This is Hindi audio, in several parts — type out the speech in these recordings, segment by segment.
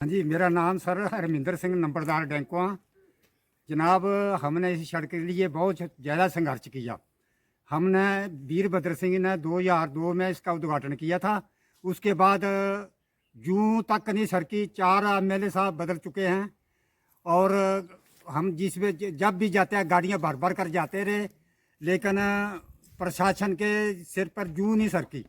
हाँ जी, मेरा नाम सर हरमिंदर सिंह नंबरदार डैंकुआ। जनाब, हमने इस सड़क के लिए बहुत ज़्यादा संघर्ष किया। हमने वीरभद्र सिंह ने 2002 में इसका उद्घाटन किया था। उसके बाद जूं तक नहीं सड़की, 4 एमएलए साहब बदल चुके हैं और हम जिसमें जब भी जाते हैं गाड़ियां भर भर कर जाते रहे, लेकिन प्रशासन के सिर पर जूं नहीं सरकी।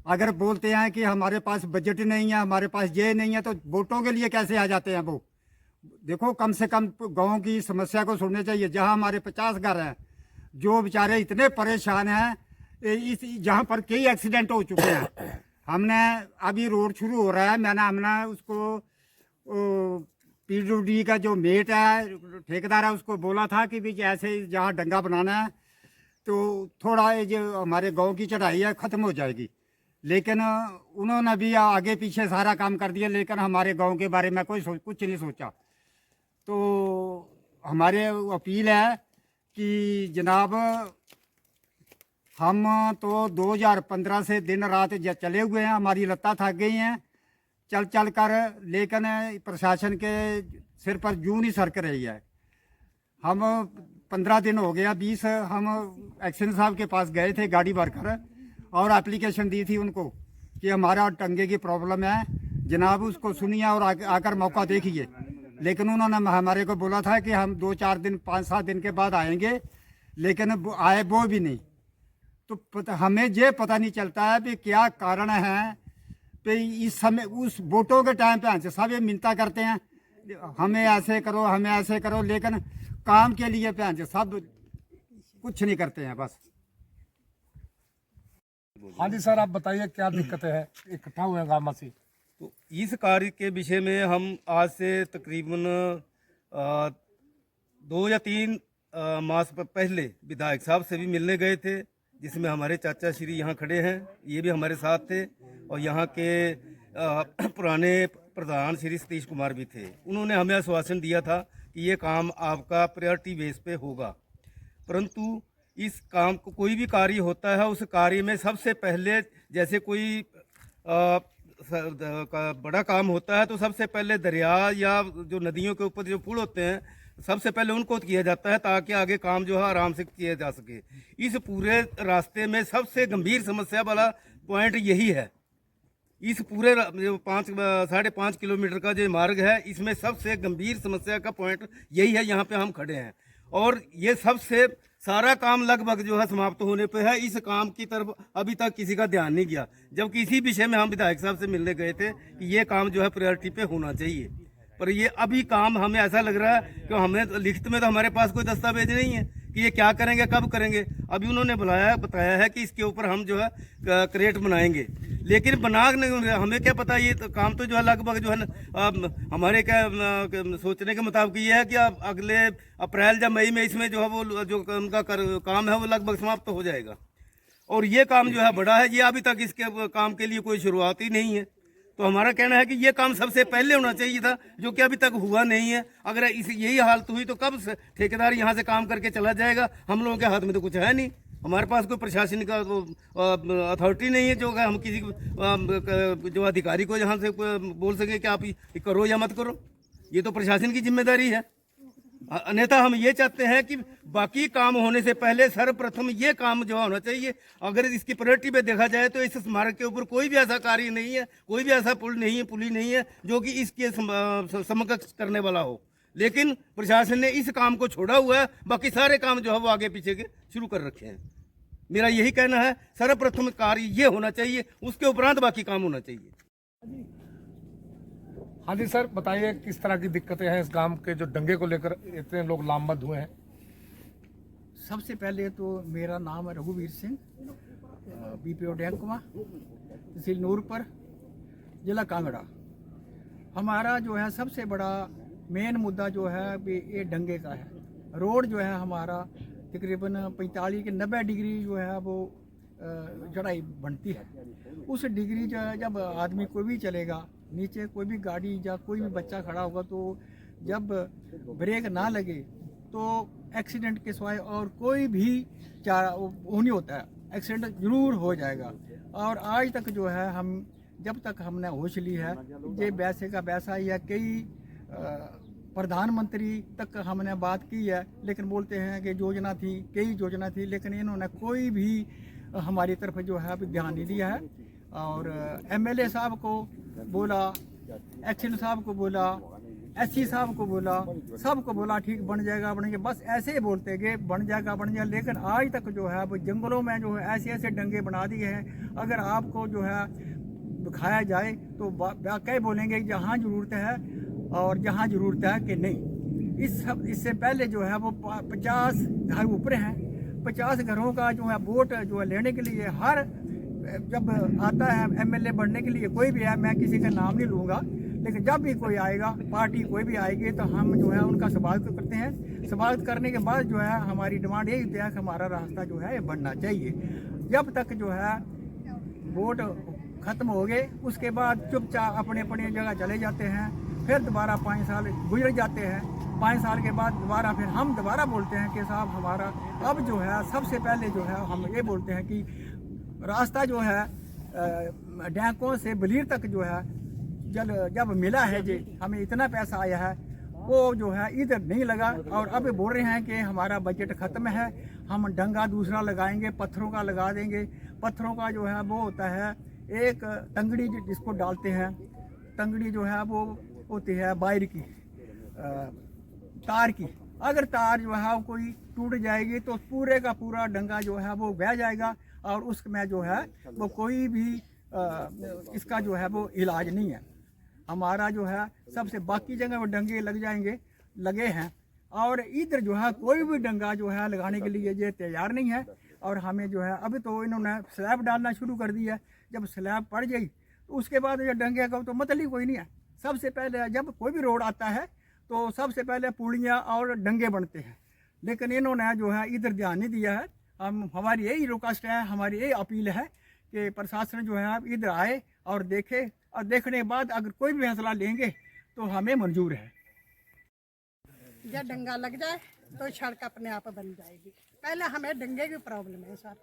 अगर बोलते हैं कि हमारे पास बजट नहीं है, हमारे पास ये नहीं है, तो वोटों के लिए कैसे आ जाते हैं वो? देखो, कम से कम गाँव की समस्या को सुनना चाहिए। जहाँ हमारे 50 घर हैं जो बेचारे इतने परेशान हैं, इस जहाँ पर कई एक्सीडेंट हो चुके हैं। हमने अभी रोड शुरू हो रहा है, हमने उसको पीडब्ल्यूडी का जो मेट है, ठेकेदार है, उसको बोला था कि भी ऐसे जहाँ डंगा बनाना है तो थोड़ा ये जो हमारे गांव की चढ़ाई है ख़त्म हो जाएगी। लेकिन उन्होंने भी आगे पीछे सारा काम कर दिया, लेकिन हमारे गांव के बारे में कुछ नहीं सोचा। तो हमारे अपील है कि जनाब, हम तो 2015 से दिन रात चले हुए हैं, हमारी लत्ता थक गई हैं चल चल कर, लेकिन प्रशासन के सिर पर जूं नहीं सरक रही है। हम 15 दिन हो गया, 20 हम एक्शन साहब के पास गए थे गाड़ी भरकर और एप्लीकेशन दी थी उनको कि हमारा टंगे की प्रॉब्लम है जनाब, उसको सुनिए और आकर मौका देखिए। लेकिन उन्होंने हमारे को बोला था कि हम 2-4 दिन 5-7 दिन के बाद आएंगे, लेकिन आए वो भी नहीं। तो हमें ये पता नहीं चलता है कि क्या कारण है कि इस समय उस वोटों के टाइम पे सब ये मिन्नता करते हैं हमें ऐसे करो, हमें ऐसे करो, लेकिन काम के लिए सब कुछ नहीं करते हैं बस। हाँ जी सर, आप बताइए क्या दिक्कतें हैं, इकट्ठा हुए हैं गाँव से। तो इस कार्य के विषय में हम आज से तकरीबन 2 या 3 मास पहले विधायक साहब से भी मिलने गए थे, जिसमें हमारे चाचा श्री यहाँ खड़े हैं, ये भी हमारे साथ थे, और यहाँ के पुराने प्रधान श्री सतीश कुमार भी थे। उन्होंने हमें आश्वासन दिया था कि ये काम आपका प्रायोरिटी बेस पे होगा। परंतु इस काम को, कोई भी कार्य होता है, उस कार्य में सबसे पहले, जैसे कोई बड़ा काम होता है तो सबसे पहले दरिया या जो नदियों के ऊपर जो पुल होते हैं, सबसे पहले उनको किया जाता है ताकि आगे काम जो है आराम से किया जा सके। इस पूरे रास्ते में सबसे गंभीर समस्या वाला पॉइंट यही है। इस पूरे जो 5.5 किलोमीटर का जो मार्ग है, इसमें सबसे गंभीर समस्या का पॉइंट यही है। यहाँ पे हम खड़े हैं और ये सबसे सारा काम लगभग जो है समाप्त होने पे है। इस काम की तरफ अभी तक किसी का ध्यान नहीं गया, जबकि इसी विषय में हम विधायक साहब से मिलने गए थे कि ये काम जो है प्रायोरिटी पे होना चाहिए। पर ये अभी काम हमें ऐसा लग रहा है कि हमें लिखित में तो हमारे पास कोई दस्तावेज नहीं है कि ये क्या करेंगे, कब करेंगे। अभी उन्होंने बताया है कि इसके ऊपर हम जो है क्रेट बनाएंगे, लेकिन बना नहीं, हमें क्या पता। ये तो काम तो जो है लगभग जो है हमारे क्या सोचने के मुताबिक ये है कि अगले अप्रैल या मई में इसमें जो है वो जो उनका काम है वो लगभग समाप्त हो जाएगा। और ये काम जो है बड़ा है, ये अभी तक इसके काम के लिए कोई शुरुआत ही नहीं है। तो हमारा कहना है कि ये काम सबसे पहले होना चाहिए था, जो कि अभी तक हुआ नहीं है। अगर यही हालत हुई तो कब ठेकेदार यहाँ से काम करके चला जाएगा? हम लोगों के हाथ में तो कुछ है नहीं, हमारे पास कोई प्रशासन का अथॉरिटी नहीं है जो हम किसी जो अधिकारी को यहाँ से बोल सके कि आप करो या मत करो। ये तो प्रशासन की जिम्मेदारी है। अन्यथा हम ये चाहते हैं कि बाकी काम होने से पहले सर्वप्रथम ये काम जो होना चाहिए। अगर इसकी प्रायोरिटी पे देखा जाए तो इस स्मारक के ऊपर कोई भी ऐसा कार्य नहीं है, कोई भी ऐसा पुल नहीं है, पुली नहीं है जो कि इसके समकक्ष करने वाला हो। लेकिन प्रशासन ने इस काम को छोड़ा हुआ है, बाकी सारे काम जो है वो आगे पीछे के शुरू कर रखे हैं। मेरा यही कहना है, सर्वप्रथम कार्य ये होना चाहिए, उसके उपरांत बाकी काम होना चाहिए। हाँ जी सर, बताइए किस तरह की दिक्कतें हैं इस गांव के जो दंगे को लेकर इतने लोग लामबंद हुए हैं। सबसे पहले तो मेरा नाम है रघुवीर सिंह, बीपीओ डैंकुआ, तहसील नूरपुर, जिला कांगड़ा। हमारा जो है सबसे बड़ा मेन मुद्दा जो है ये दंगे का है। रोड जो है हमारा तकरीबन 45 के 90 डिग्री जो है वो चढ़ाई बनती है। उस डिग्री जो है, जब आदमी कोई भी चलेगा, नीचे कोई भी गाड़ी या कोई भी बच्चा खड़ा होगा, तो जब ब्रेक ना लगे तो एक्सीडेंट के सिवाय और कोई भी वो नहीं होता है, एक्सीडेंट जरूर हो जाएगा। और आज तक जो है हम जब तक हमने होश ली है, ये वैसे का वैसा ही है। कई प्रधानमंत्री तक हमने बात की है, लेकिन बोलते हैं कि योजना थी, कई योजना थी, लेकिन इन्होंने कोई भी हमारी तरफ जो है अभी ध्यान नहीं दिया है। और एमएलए साहब को बोला, एक्शन साहब को बोला, एससी साहब को बोला, सबको बोला ठीक बन जाएगा, बस ऐसे ही बोलते गए बन जाएगा बन जाएगा। लेकिन आज तक जो है वो जंगलों में जो है ऐसे ऐसे डंगे बना दिए हैं। अगर आपको जो है दिखाया जाए तो वाकई बोलेंगे जहाँ ज़रूरत है और जहाँ ज़रूरत है कि नहीं। इससे पहले जो है वो 50 घर ऊपर हैं। 50 घरों का जो है वोट जो है लेने के लिए हर जब आता है एमएलए बनने के लिए कोई भी है, मैं किसी का नाम नहीं लूँगा, लेकिन जब भी कोई आएगा, पार्टी कोई भी आएगी, तो हम जो है उनका स्वागत करते हैं। स्वागत करने के बाद जो है हमारी डिमांड यही होती है कि हमारा रास्ता जो है बनना चाहिए। जब तक जो है वोट ख़त्म हो गए, उसके बाद चुपचाप अपने अपने जगह चले जाते हैं। फिर दोबारा 5 साल गुजर जाते हैं। 5 साल के बाद दोबारा फिर हम दोबारा बोलते हैं कि साहब हमारा अब जो है सबसे पहले जो है हम ये बोलते हैं कि रास्ता जो है डैंकों से बलीर तक जो है जब मिला है जी, हमें इतना पैसा आया है, वो जो है इधर नहीं लगा। और अब बोल रहे हैं कि हमारा बजट ख़त्म है, हम डंगा दूसरा लगाएंगे, पत्थरों का लगा देंगे। पत्थरों का जो है वो होता है एक तंगड़ी जिसको डालते हैं, तंगड़ी जो है वो होती है वायर की, तार की। अगर तार जो है कोई टूट जाएगी तो पूरे का पूरा डंगा जो है वो बह जाएगा और उसमें जो है वो कोई भी इसका जो है वो इलाज नहीं है। हमारा जो है सबसे बाकी जगह वो डंगे लगे हैं और इधर जो है कोई भी डंगा जो है लगाने के लिए ये तैयार नहीं है। और हमें जो है अभी तो इन्होंने स्लैब डालना शुरू कर दिया है। जब स्लैब पड़ जाए तो उसके बाद ये डंगे का तो मतलब ही कोई नहीं है। सबसे पहले जब कोई भी रोड आता है तो सबसे पहले पुलियाँ और डंगे बनते हैं, लेकिन इन्होंने जो है इधर ध्यान नहीं दिया है। हमारी यही रिक्वेस्ट है, हमारी यही अपील है कि प्रशासन जो है आप इधर आए और देखे, और देखने के बाद अगर कोई भी फैसला लेंगे तो हमें मंजूर है। जब डंगा लग जाए तो सड़क अपने आप बन जाएगी। पहले हमें डंगे की प्रॉब्लम है सर।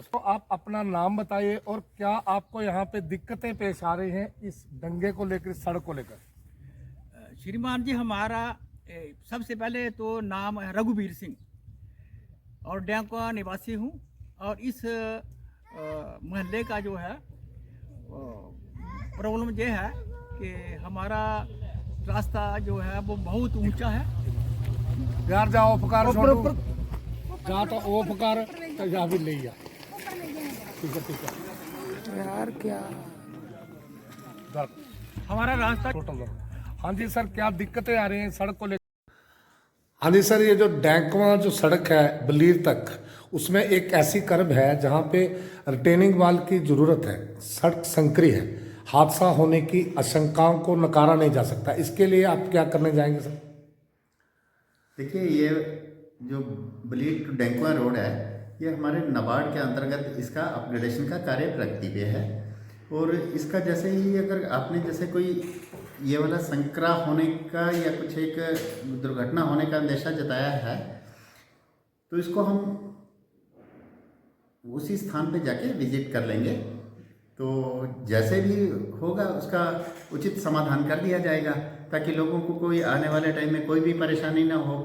तो आप अपना नाम बताइए और क्या आपको यहाँ पे दिक्कतें पेश आ रही हैं इस दंगे को लेकर, सड़क को लेकर? श्रीमान जी, हमारा सबसे पहले तो नाम है रघुवीर सिंह और डैंका निवासी हूँ। और इस मोहल्ले का जो है प्रॉब्लम ये है कि हमारा रास्ता जो है वो बहुत ऊंचा है। यार जाओ उपकार छोड़ो, जा तो उपकार तो जा भी ले जा। ठीक है यार क्या हमारा रास्ता टोटल। हाँ जी सर, क्या दिक्कतें आ रही हैं सड़क को लेकर? हाँ जी सर, ये जो डैंकवा जो सड़क है बलीर तक, उसमें एक ऐसी कर्व है जहाँ पे रिटेनिंग वाल की ज़रूरत है। सड़क संकरी है, हादसा होने की आशंकाओं को नकारा नहीं जा सकता। इसके लिए आप क्या करने जाएंगे सर? देखिए, ये जो बलीर टू डैंकवा रोड है, ये हमारे नाबार्ड के अंतर्गत इसका अपग्रेडेशन का कार्य प्रगति पे है। और इसका जैसे ही अगर आपने जैसे कोई ये वाला संकरा होने का या कुछ एक दुर्घटना होने का अंदेशा जताया है, तो इसको हम उसी स्थान पे जाके विजिट कर लेंगे। तो जैसे भी होगा उसका उचित समाधान कर दिया जाएगा, ताकि लोगों को कोई आने वाले टाइम में कोई भी परेशानी ना हो।